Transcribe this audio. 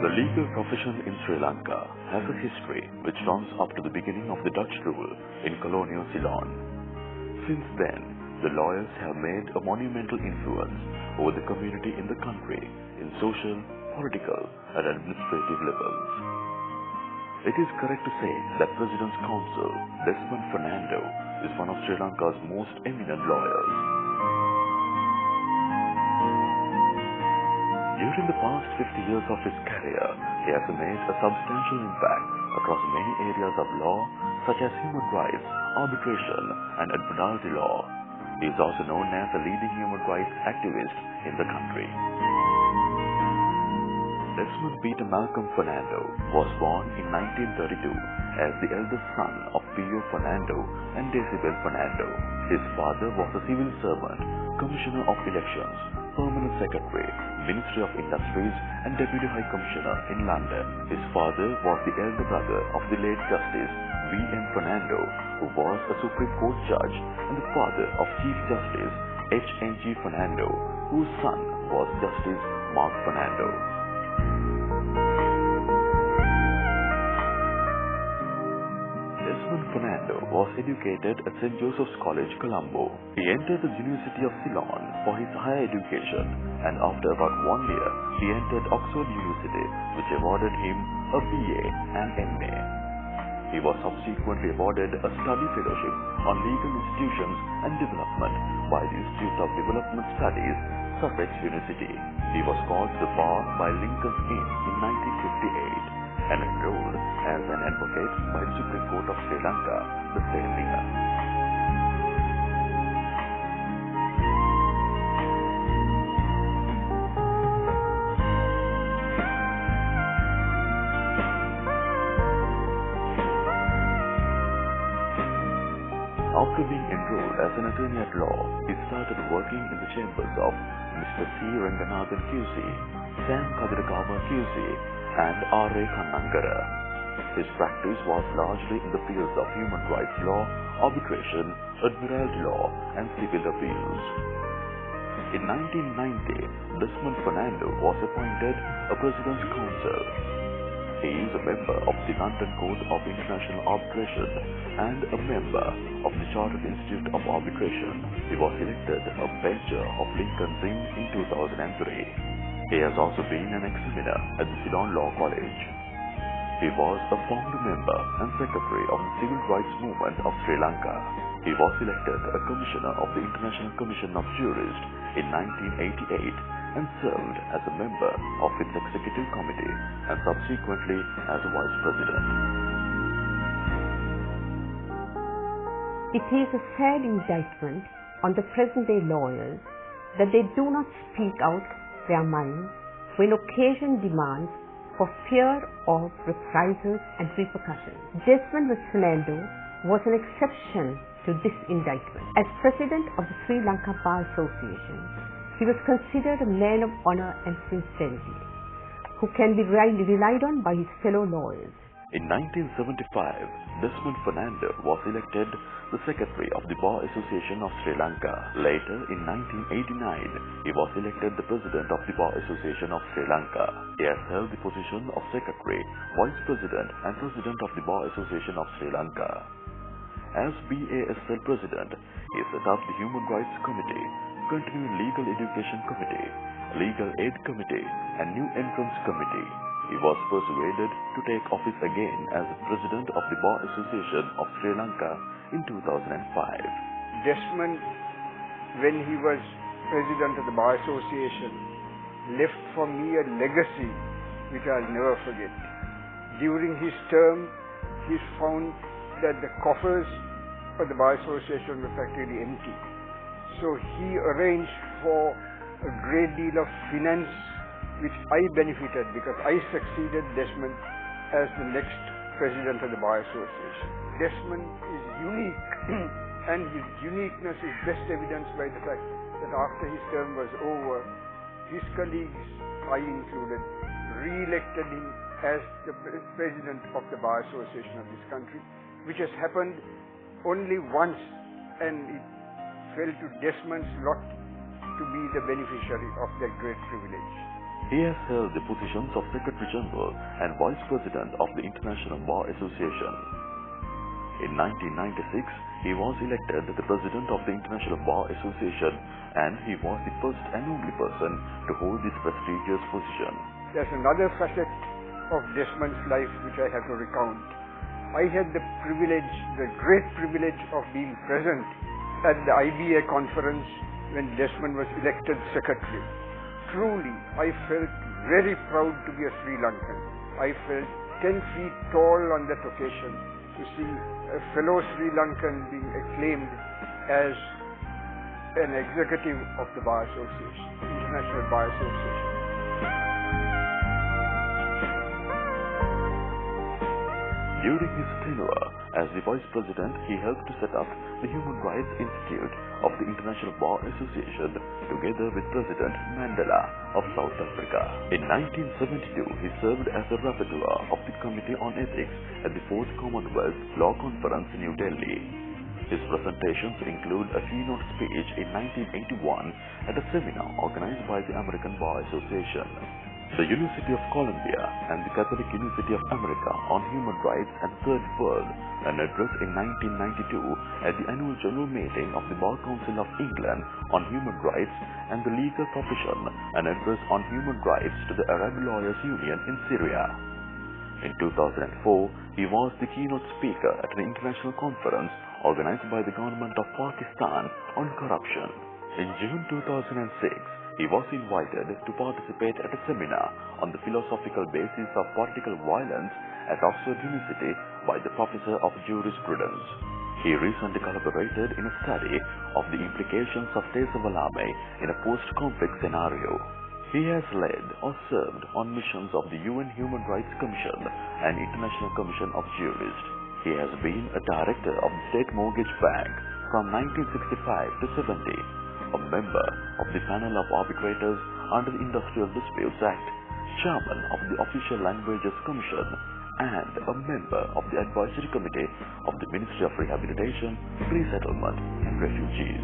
The legal profession in Sri Lanka has a history which runs up to the beginning of the Dutch rule in colonial Ceylon. Since then, the lawyers have made a monumental influence over the community in the country in social, political and administrative levels. It is correct to say that President's Counsel Desmond Fernando is one of Sri Lanka's most eminent lawyers. During the past 50 years of his career, he has made a substantial impact across many areas of law such as human rights, arbitration and admiralty law. He is also known as a leading human rights activist in the country. Desmond Peter Malcolm Fernando was born in 1932 as the eldest son of P.O. Fernando and Desibel Fernando. His father was a civil servant, Commissioner of Elections, Permanent Secretary, Ministry of Industries and Deputy High Commissioner in London. His father was the elder brother of the late Justice V.M. Fernando, who was a Supreme Court judge, and the father of Chief Justice H.N.G. Fernando, whose son was Justice Mark Fernando. Desmond Fernando was educated at St. Joseph's College, Colombo. He entered the University of Ceylon for his higher education, and after about 1 year, he entered Oxford University, which awarded him a BA and MA. He was subsequently awarded a study fellowship on legal institutions and development by the Institute of Development Studies, Sussex University. He was called to the bar by Lincoln's Inn in 1958 and enrolled as an advocate by the Supreme Court of Sri Lanka the same year. After being enrolled as an attorney at law, he started working in the chambers of Mr. C. Ranganathan QC, Sam Kadirakawa QC, and R.A. Kannangara. His practice was largely in the fields of human rights law, arbitration, admiralty law, and civil appeals. In 1990, Desmond Fernando was appointed a President's Counsel. He is a member of the London Court of International Arbitration and a member of the Chartered Institute of Arbitration. He was elected a bencher of Lincoln's Inn in 2003. He has also been an examiner at the Ceylon Law College. He was a founder member and secretary of the Civil Rights Movement of Sri Lanka. He was elected a commissioner of the International Commission of Jurists in 1988 and served as a member of its executive committee and subsequently as a vice president. It is a sad indictment on the present-day lawyers that they do not speak out their minds when occasion demands for fear of reprisals and repercussions. Desmond Fernando was an exception to this indictment. As president of the Sri Lanka Bar Association, he was considered a man of honor and sincerity, who can be relied on by his fellow lawyers. In 1975, Desmond Fernando was elected the Secretary of the Bar Association of Sri Lanka. Later, in 1989, he was elected the President of the Bar Association of Sri Lanka. He has held the position of Secretary, Vice President and President of the Bar Association of Sri Lanka. As BASL President, he set up the Human Rights Committee, Continuing Legal Education Committee, Legal Aid Committee and New Entrants Committee. He was persuaded to take office again as President of the Bar Association of Sri Lanka in 2005. Desmond, when he was President of the Bar Association, left for me a legacy which I'll never forget. During his term, he found that the coffers of the Bar Association were practically empty. So he arranged for a great deal of finance which I benefited because I succeeded Desmond as the next President of the Bar Association. Desmond is unique and his uniqueness is best evidenced by the fact that after his term was over, his colleagues, I included, re-elected him as the President of the Bar Association of this country, which has happened only once, and it fell to Desmond's lot to be the beneficiary of that great privilege. He has held the positions of Secretary General and Vice President of the International Bar Association. In 1996, he was elected the President of the International Bar Association, and he was the first and only person to hold this prestigious position. There's another facet of Desmond's life which I have to recount. I had the great privilege of being present at the IBA conference when Desmond was elected secretary. Truly, I felt very proud to be a Sri Lankan. I felt 10 feet tall on that occasion to see a fellow Sri Lankan being acclaimed as an executive of the Bar Association, International Bar Association. During his tenure as the Vice President, he helped to set up the Human Rights Institute of the International Bar Association together with President Mandela of South Africa. In 1972, he served as a rapporteur of the Committee on Ethics at the 4th Commonwealth Law Conference in New Delhi. His presentations include a keynote speech in 1981 at a seminar organized by the American Bar Association, the University of Columbia, and the Catholic University of America on Human Rights and Third World, an address in 1992 at the annual general meeting of the Bar Council of England on Human Rights and the Legal Profession, an address on human rights to the Arab Lawyers Union in Syria. In 2004, he was the keynote speaker at an international conference organized by the government of Pakistan on corruption. In June 2006, he was invited to participate at a seminar on the philosophical basis of political violence at Oxford University by the Professor of Jurisprudence. He recently collaborated in a study of the implications of Tesavalame in a post-conflict scenario. He has led or served on missions of the UN Human Rights Commission and International Commission of Jurists. He has been a director of the State Mortgage Bank from 1965 to 70. A member of the panel of arbitrators under the Industrial Disputes Act, chairman of the Official Languages Commission, and a member of the Advisory Committee of the Ministry of Rehabilitation, Resettlement and Refugees.